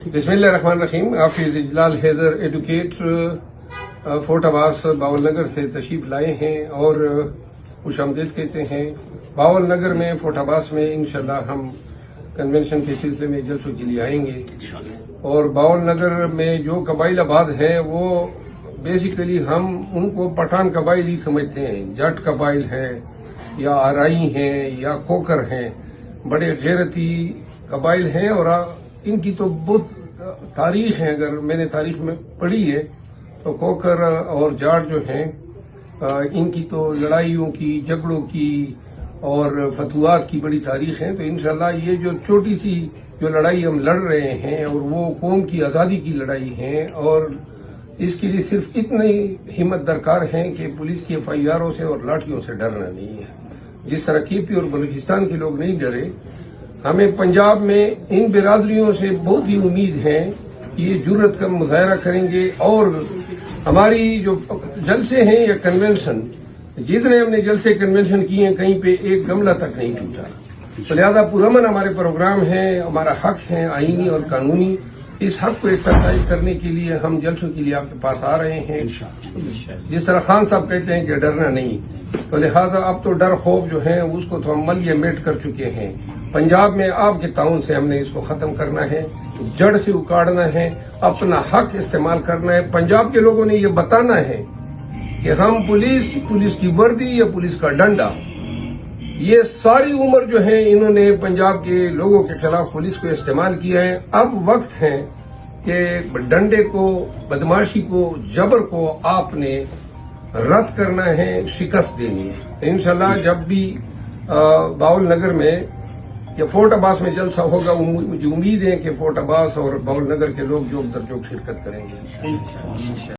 बिस्मिल्लाहिर्रहमानिर्रहीम। हाफिज Ijlal Haider advocate fort Abbas Bawal नगर से तशरीफ लाए हैं और खुशामदीद कहते हैं। बावल नगर में फोर्ट अब्बास में इंशाल्लाह हम कन्वेंशन के सिलसिले में जलसों के लिए आएंगे और बावल नगर में जो कबाइल आबाद हैं वो बेसिकली हम उनको पठान कबाइल ही समझते हैं। जट कबाइल है या आराई हैं या खोकर हैं, बड़े गैरती कबाइल हैं और इनकी तो बहुत तारीख है। अगर मैंने तारीख में पढ़ी है तो खोकर और जाट जो हैं इनकी तो लड़ाइयों की, झगड़ों की और फतुआत की बड़ी तारीख है। तो इंशाल्लाह ये जो छोटी सी जो लड़ाई हम लड़ रहे हैं और वो कौम की आज़ादी की लड़ाई है और इसके लिए सिर्फ इतनी हिम्मत दरकार है कि पुलिस की FIRओं से और लाठियों से डरना नहीं है। जिस तरह KP और बलूचिस्तान के लोग नहीं डरे, हमें पंजाब में इन बिरादरियों से बहुत ही उम्मीद है कि ये जुर्रत का मुजाहरा करेंगे और हमारी जो जलसे हैं या कन्वेंशन, जितने हमने जलसे कन्वेंशन किए हैं कहीं पे एक गमला तक नहीं टूटा। तो लिहाजा पुरअमन हमारे प्रोग्राम है, हमारा हक है आईनी और कानूनी। इस हक को एक्सरसाइज करने के लिए हम जलसों के लिए आपके पास आ रहे हैं। जिस तरह खान साहब कहते हैं कि डरना नहीं, तो लिहाजा अब तो डर खौफ जो है उसको तो हम मलिया मेट कर चुके हैं। पंजाब में आपके ताउन से हमने इसको खत्म करना है, जड़ से उखाड़ना है, अपना हक इस्तेमाल करना है। पंजाब के लोगों ने ये बताना है कि हम पुलिस की वर्दी या पुलिस का डंडा, ये सारी उम्र जो है इन्होंने पंजाब के लोगों के खिलाफ पुलिस को इस्तेमाल किया है। अब वक्त है कि डंडे को, बदमाशी को, जबर को आपने रद्द करना है, शिकस्त देनी है। तो इंशाल्लाह जब भी बावल नगर में या फोर्ट अब्बास में जलसा होगा, मुझे उम्मीद है कि फोर्ट अब्बास और बावल नगर के लोग जोक दर जोक शिरकत करेंगे।